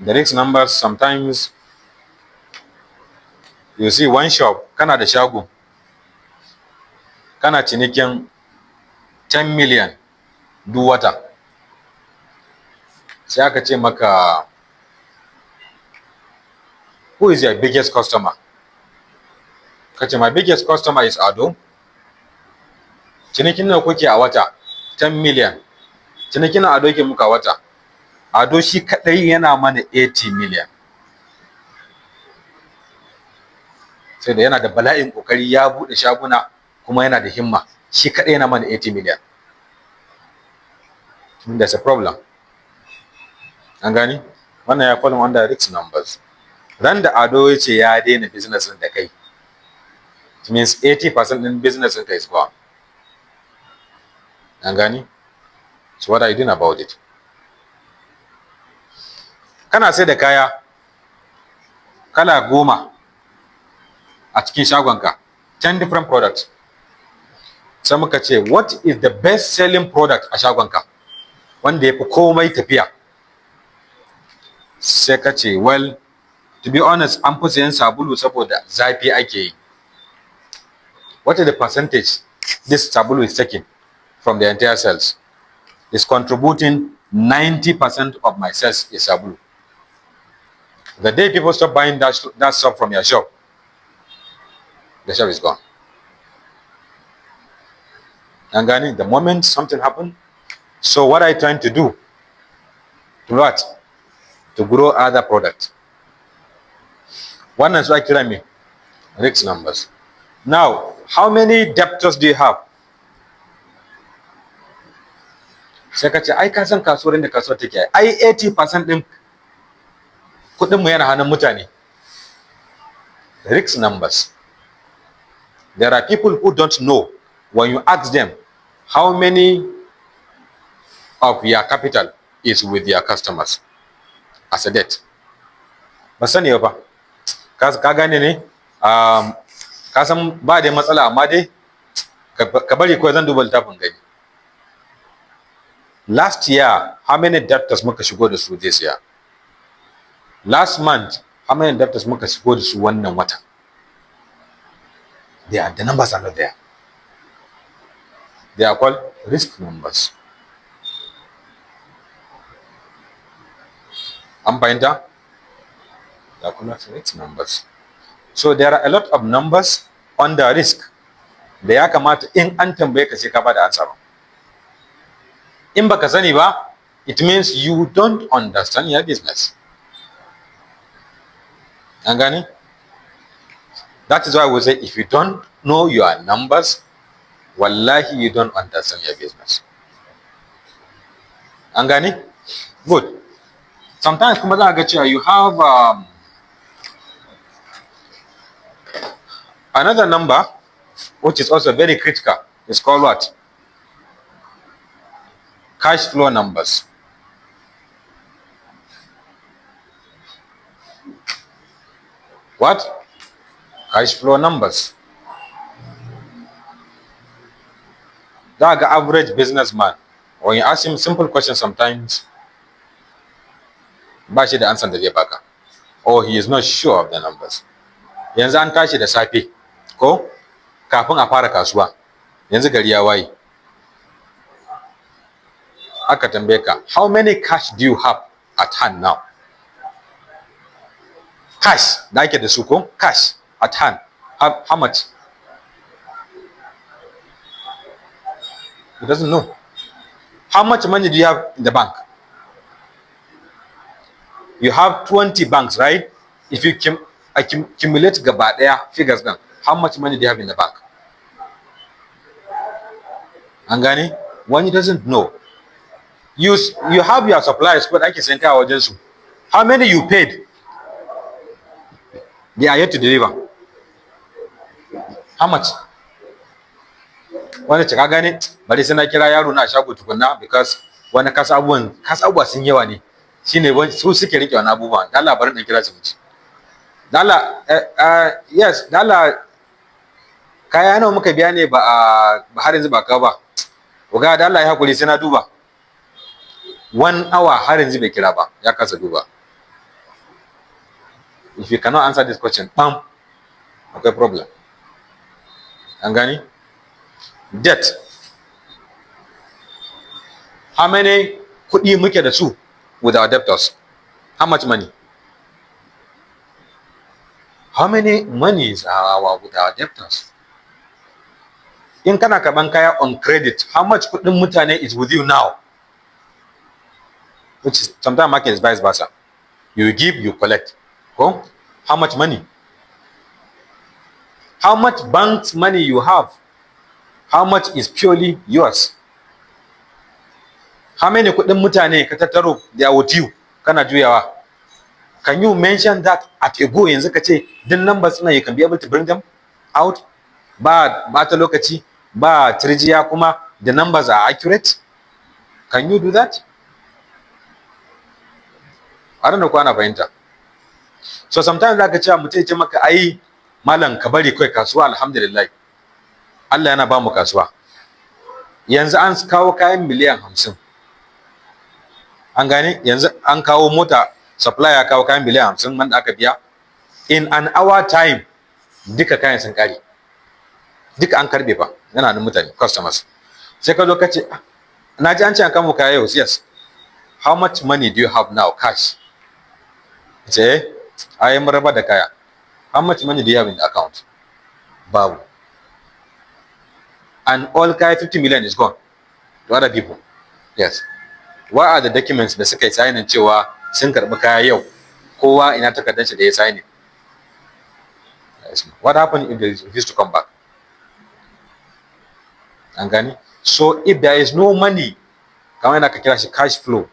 The risk numbers, sometimes you see one shop, kana da shago, kana cinikin 10 million duk wata. Sai aka ce maka, who is your biggest customer? Kace my biggest customer is Ado. Cinikin nawa kuke a wata? 10 million. Cinikin Ado yake muka wata. Ado shi kadai yana mana 80 million. Sai da yana da bala'in kokari, ya bude shaguna kuma yana da himma. Shi kadai yana mana 80 million. There's a problem. An gani? Wannan ya fall under risk numbers. Ran da Ado ya ce ya daina business din da kai, it means 80% din business din is gone. An gani? So what are you doing about it? Kana sai da kaya kala 10 a cikin shagonka, 10 different products. Sai muka ce, what is the best selling product a shagonka wanda yafi komai tafiya? Sai ka ce, well, to be honest, an fi sayan sabulu saboda zafi ake yi. What is the percentage this sabulu is taking from the entire sales? It's contributing 90% of my sales is sabulu. The day people stop buying that stuff from your shop, the shop is gone. And Gani, the moment something happened, so what are you trying to do? To what? To grow other products. One is why kira me risk numbers. Now, how many debtors do you have? Sai ka ce, ai ka san kasuwar da kasuwar take, ai 80% din kudin mu yana hannun mutane. Risk numbers. There are people who don't know. When you ask them, how many of your capital is with your customers as a debt? Ba sani ba. Ka gane ne? Ka san ba da matsala, amma dai ka bari ko zan duba littafin gani. Last year, how many debtors muka shigo da su this year? Last month, how many debtors muka shigo da su wannan wata? The numbers are not there. They are called risk numbers. Am fahimta? They are called risk numbers. So there are a lot of numbers under risk da ya kamata in an tambaye ka sai ka bada answer. In baka sani ba, it means you don't understand your business. An gane? That is why we say, if you don't know your numbers, wallahi you don't understand your business. An gane? Good. Sometimes kuma za ga cewa you have another number which is also very critical. It's called what? Cash flow numbers. What? Cash flow numbers. That average businessman, when you ask him simple questions sometimes, ba shi da answer da zai baka, or he is not sure of the numbers. Yanzu an tashi da safe, ko kafin a fara kasuwa, yanzu gari ya waye. Aka tambaye ka, how many cash do you have at hand now? Cash da ake da su ko? Cash at hand. How much? He doesn't know. How much money do you have in the bank? You have 20 banks, right? If you accumulate gaba daya figures then, how much money do you have in the bank? An gane? When he doesn't know. You have your suppliers, but ake sayan kaya wajen su. How many you paid? They are yet to deliver. How much? Wani ce ka gane, bari sai na kira yaro na shago tukunna, because wani kasa abubuwa sun yawa ne. Shine su suke rike wani abubuwa. Dala bari na kira su ci. Dala yes, dala kaya nawa muka biya ne ba har yanzu ba ka ba. Uga dala ya hakuri sai na duba. 1 hour har yanzu bai kira ba, ya kasa duba. If you cannot answer this question, bam, okay, problem. An gani? Debt. How many kuɗi muke da su with our debtors? How much money? How many monies are with our debtors? In kana karban kaya on credit, how much kuɗin mutane is with you now? Which is, sometimes market is vice versa. You give, you collect. Oh, how much money? How much bank's money you have? How much is purely yours? How many kuɗin mutane ka tattaro they are with you? Kana juyawa. Can you mention that at a go yanzu ka ce din numbers na you can be able to bring them out? Ba ta lokaci, ba tirjiya kuma the numbers are accurate? Can you do that? I don't know ko ana fahimta. So sometimes zaka ce mutum ya ce maka ai malam ka bari kai kasuwa alhamdulillah. Allah yana ba mu kasuwa. Yanzu an kawo kayan miliyan 50. An gane yanzu an kawo mota supply ya kawo kayan miliyan 50 man da aka biya. In an hour time duka kayan sun kare. Duka an karbe fa yana da mutane customers. Sai ka zo ka ce na ji an ce an kamo kaya yau. Yes. How much money do you have now cash? Say I am raba da kaya. How much money do you have in the account? Babu. And all kaya 50 million is gone to other people. Yes. What are the documents da suka yi signing cewa sun karbi kaya yau? Kowa ina takardar shi da ya signing. Yes. What happened if they refuse to come back? An gani? So if there is no money, kamar yana ka kira shi cash flow.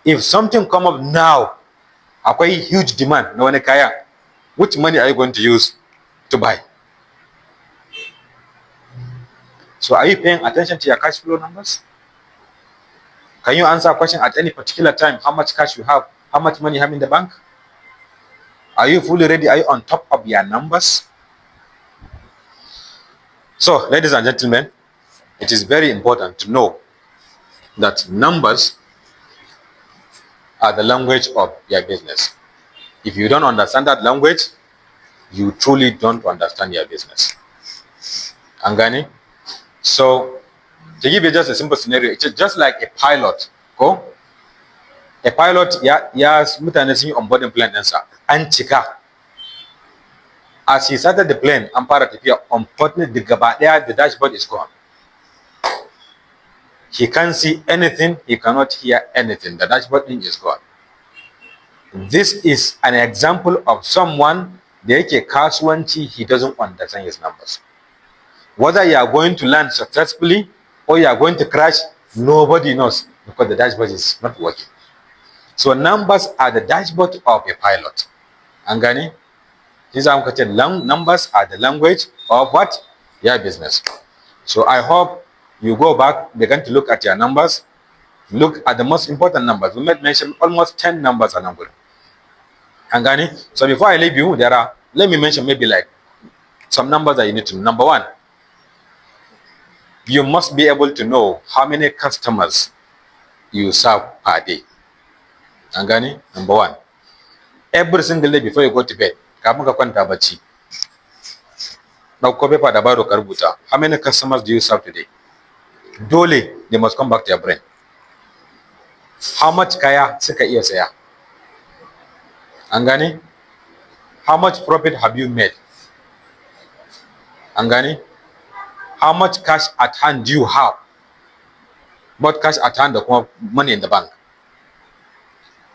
If something come up now, akwai huge demand na wani kaya, which money are you going to use to buy? So are you paying attention to your cash flow numbers? Can you answer a question at any particular time? How much cash you have? How much money you have in the bank? Are you fully ready? Are you on top of your numbers? So, ladies and gentlemen, it is very important to know that numbers are the language of your business. If you don't understand that language, you truly don't understand your business. Angani? So, to give you just a simple scenario, it's just like a pilot. Go. A pilot, mutane sun yi onboarding plan ɗinsa, an cika. As he started the plane, an fara tafiya, unfortunately, the dashboard is gone. He can't see anything, he cannot hear anything. The dashboard is gone. This is an example of someone da yake kasuwanci, he doesn't understand his numbers. Whether you are going to land successfully or you are going to crash, nobody knows because the dashboard is not working. So numbers are the dashboard of a pilot. Angani? Numbers are the language of what? Your business. So I hope you go back, begin to look at your numbers, look at the most important numbers. We might mention almost 10 numbers are numbered. Angani? So before I leave you, let me mention maybe like some numbers that you need to know. Number one, you must be able to know how many customers you serve per day. Angani? Number one. Every single day before you go to bed, kafin ka kwanta bacci, dauko paper da baro ka rubuta, how many customers do you serve today? Dole, they must come back to your brain. How much kaya suka iya saya? An gane? How much profit have you made? An gane? How much cash at hand do you have? Both cash at hand da kuma money in the bank.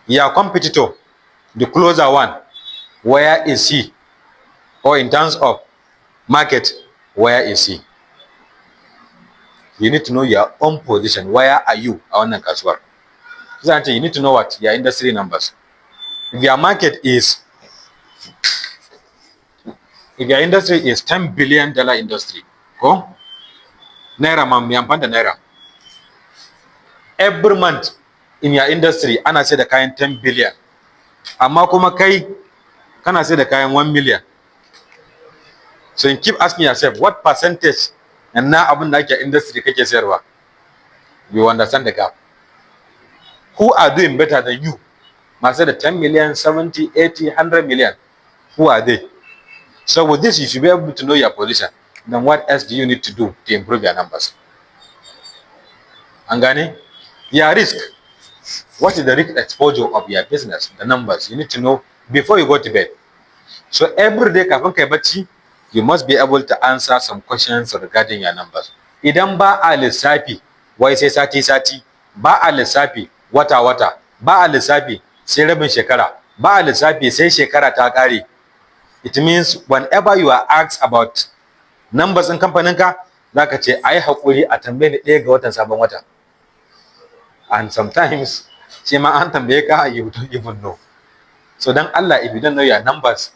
Your competitor, the closer one, where is he? Or in terms of market, where is he? You need to know your own position. Where are you? You need to know what your industry numbers. If your market is, if your industry is $10 billion industry, go naira naira. Every month in your industry, ana say the kind 10 billion. Amma kuma kai kana say the kind 1 million. So you keep asking yourself, what percentage and now abun da ke industry kake sayarwa? You understand the gap. Who are doing better than you? masu da 10 million, 70, 80, 100 million. Who are they? So with this, you should be able to know your position. Then what else do you need to do to improve your numbers? An gane? Your risk. What is the risk exposure of your business? The numbers. You need to know before you go to bed. So every day, kafin kai bacci, you must be able to answer some questions regarding your numbers. Idan ba a lissafi, wai sai sati-sati, ba a lissafi wata-wata, ba a lissafi sai rabin shekara, ba a lissafi sai shekara ta ƙare. It means whenever you are asked about numbers in kamfaninka, za ka ce a yi haƙuri a tambaye ni ɗaya ga watan sabon wata. And sometimes, shi ma an tambaye ka, you don't even know. So dan Allah, if you don't know your numbers,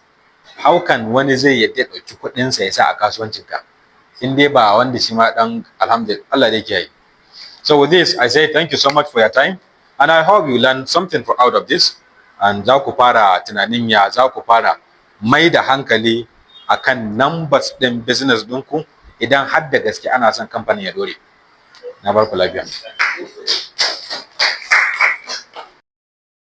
how can wani zai yadda ɗauki kuɗinsa ya sa a kasuwancinka? In dai ba wanda shi ma ɗan alhamdulillah Allah dai ke yi. So with this, I say thank you so much for your time. And I hope you learned something out of this. And za ku fara tunanin ya za ku fara mai da hankali akan numbers ɗin business ɗinku idan har da gaske ana son kamfanin ya dore. Na bar ku lafiya.